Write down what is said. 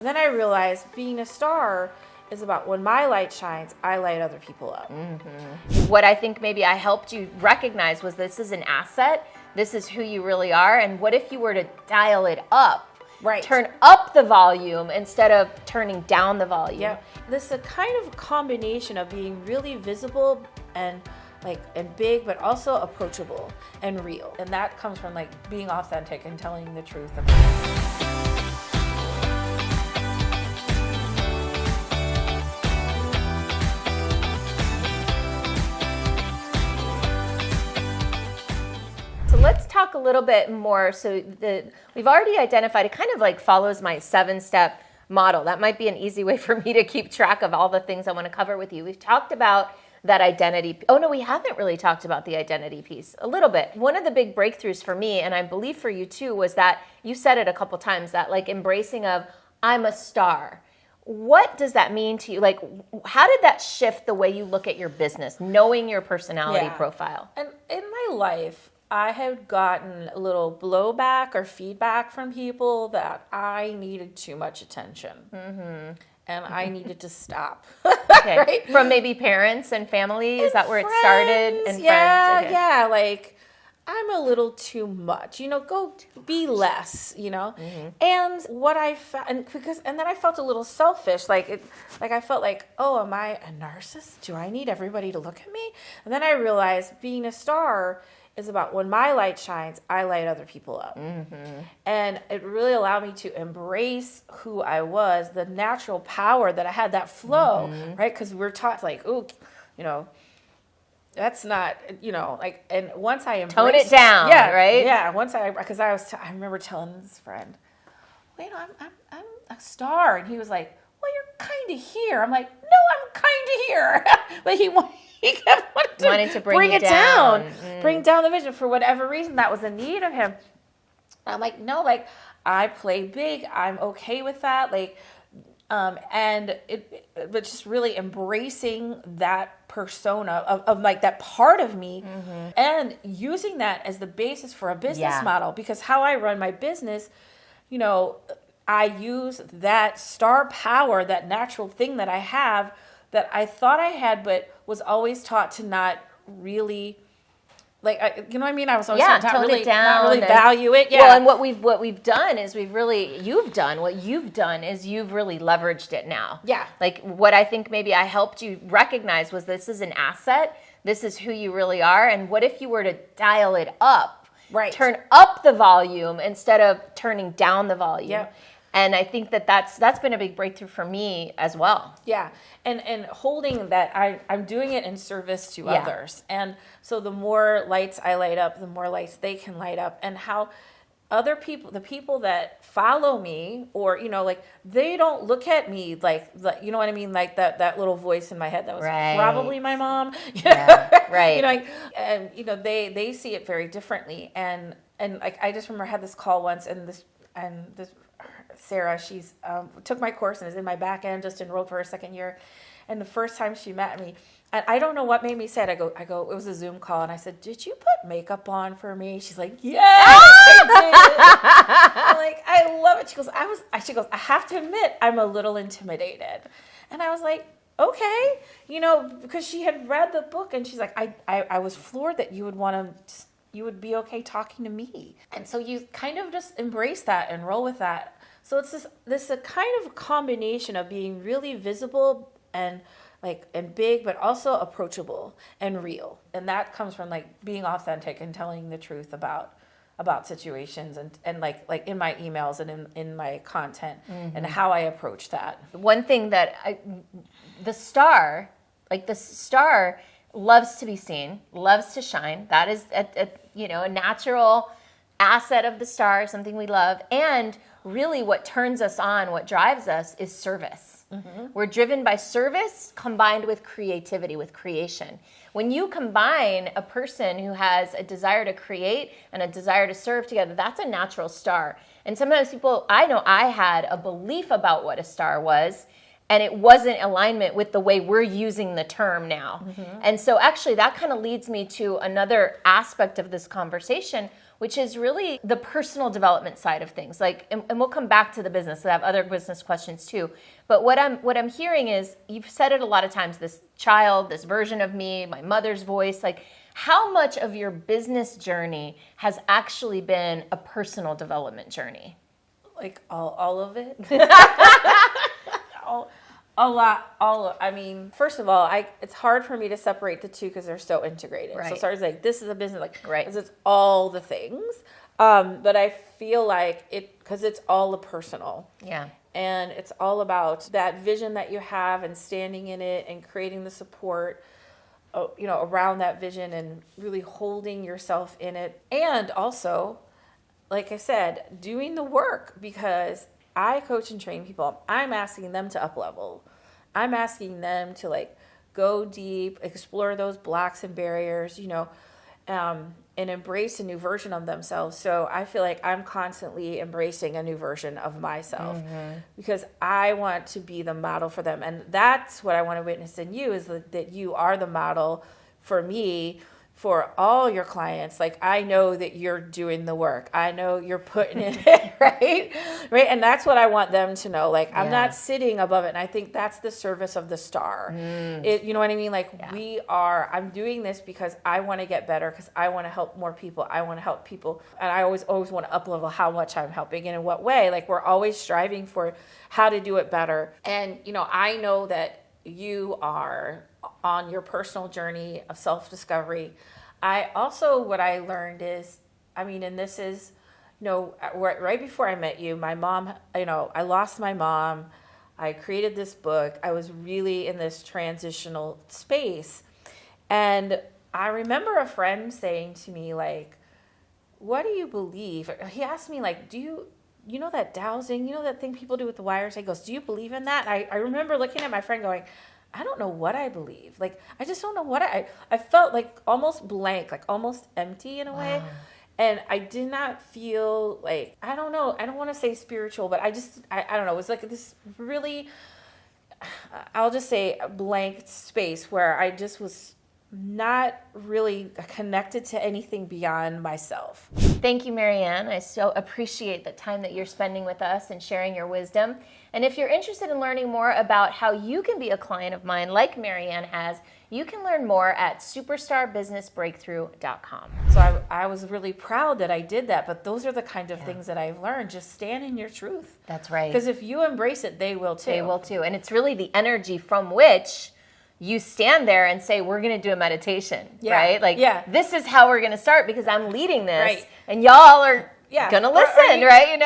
Then I realized being a star is about when my light shines, I light other people up. What I think maybe I helped you recognize was this is an asset. This is who you really are. And what if you were to dial it up? Right. Turn up the volume instead of turning down the volume. Yeah. This is a kind of combination of being really visible and big, but also approachable and real. And that comes from being authentic and telling the truth. So let's talk a little bit more. So we've already identified, it kind of follows my 7-step model. That might be an easy way for me to keep track of all the things I want to cover with you. We've talked about that identity. Oh no, we haven't really talked about the identity piece a little bit. One of the big breakthroughs for me, and I believe for you too, was that you said it a couple times, that embracing of I'm a star. What does that mean to you? How did that shift the way you look at your business, knowing your personality profile? And in my life, I have gotten a little blowback or feedback from people that I needed too much attention. And I needed to stop. Okay. Right? From maybe parents and family? Is that where friends, it started? And yeah, friends? Okay. Yeah, I'm a little too much, go be less, And what I found, and then I felt a little selfish, I felt oh, am I a narcissist? Do I need everybody to look at me? And then I realized being a star is about when my light shines, I light other people up. And it really allowed me to embrace who I was, the natural power that I had, that flow, right? Because we're taught ooh, that's not, and once I embraced, tone it down, right? Yeah, because I remember telling this friend, wait, I'm a star. And he was like, well, you're kind of here. I'm like, no, I'm kind of here. But he kept wanting to bring it down. Bring down the vision for whatever reason. That was a need of him. I'm like, no, I play big. I'm okay with that. But just really embracing that persona of that part of me and using that as the basis for a business model. Because how I run my business, I use that star power, that natural thing that I have that I thought I had, but was always taught to not really, you know what I mean? I was always taught tone really, it down, not really value it. Yeah. Well, and what you've done is you've really leveraged it now. Yeah. What I think maybe I helped you recognize was this is an asset. This is who you really are. And what if you were to dial it up? Right. Turn up the volume instead of turning down the volume. Yep. And I think that's been a big breakthrough for me as well. Yeah, and holding that I'm doing it in service to others. And so the more lights I light up, the more lights they can light up. And how other people, the people that follow me, or, they don't look at me you know what I mean? That little voice in my head that was probably my mom. Yeah, right. And, they see it very differently. And I just remember I had this call once, and this Sarah, she's took my course and is in my back end, just enrolled for her second year. And the first time she met me, and I don't know what made me say it. I go, it was a Zoom call, and I said, did you put makeup on for me? She's like, yes, I did. I'm like, I love it. She goes, I have to admit, I'm a little intimidated. And I was like, okay, because she had read the book, and she's like, I was floored that you would be okay talking to me. And so you kind of just embrace that and roll with that. So it's this a kind of combination of being really visible and big, but also approachable and real. And that comes from being authentic and telling the truth about situations and in my emails and in my content and how I approach that. One thing that the star loves to be seen, loves to shine. That is a natural asset of the star, something we love. And really what turns us on, what drives us, is service. We're driven by service combined with creativity, with creation. When you combine a person who has a desire to create and a desire to serve together, that's a natural star. And sometimes I know I had a belief about what a star was, and it wasn't alignment with the way we're using the term now. And so actually that kind of leads me to another aspect of this conversation, which is really the personal development side of things. Like, and we'll come back to the business. I have other business questions too. But what I'm hearing is, you've said it a lot of times, this child, this version of me, my mother's voice, like, how much of your business journey has actually been a personal development journey? Like all of it. A lot. I mean, first of all, it's hard for me to separate the two because they're so integrated. Right. So starts like, this is a business, like, right, because it's all the things. But I feel like because it's all a personal. Yeah. And it's all about that vision that you have and standing in it and creating the support, around that vision and really holding yourself in it. And also, like I said, doing the work, because I coach and train people. I'm asking them to up level. I'm asking them to like go deep, explore those blocks and barriers, and embrace a new version of themselves. So I feel like I'm constantly embracing a new version of myself because I want to be the model for them. And that's what I want to witness in you, is that you are the model for me, for all your clients. Like, I know that you're doing the work. I know you're putting it in, right? And that's what I want them to know. Like, I'm not sitting above it. And I think that's the service of the star. You know what I mean? Like, I'm doing this because I want to get better, because I want to help more people. I want to help people. And I always want to up-level how much I'm helping and in what way. Like, we're always striving for how to do it better. And, I know that you are on your personal journey of self-discovery. What I learned is, and this is, right before I met you, my mom, I lost my mom. I created this book. I was really in this transitional space. And I remember a friend saying to me, like, what do you believe? He asked me, like, do you know that dowsing, that thing people do with the wires? He goes, do you believe in that? And I remember looking at my friend going, I don't know what I believe. Like, I just don't know what I felt like almost blank, like almost empty in a way. And I did not feel like, I don't know, I don't want to say spiritual, but I don't know. It was like this really, I'll just say a blank space where I just was not really connected to anything beyond myself. Thank you, Marianne. I so appreciate the time that you're spending with us and sharing your wisdom. And if you're interested in learning more about how you can be a client of mine like Marianne has, you can learn more at superstarbusinessbreakthrough.com. So I was really proud that I did that, but those are the kind of things that I've learned. Just stand in your truth. That's right. Because if you embrace it, they will too. They will too. And it's really the energy from which you stand there and say, we're going to do a meditation, right? Like, this is how we're going to start, because I'm leading this, and y'all are going to listen, right?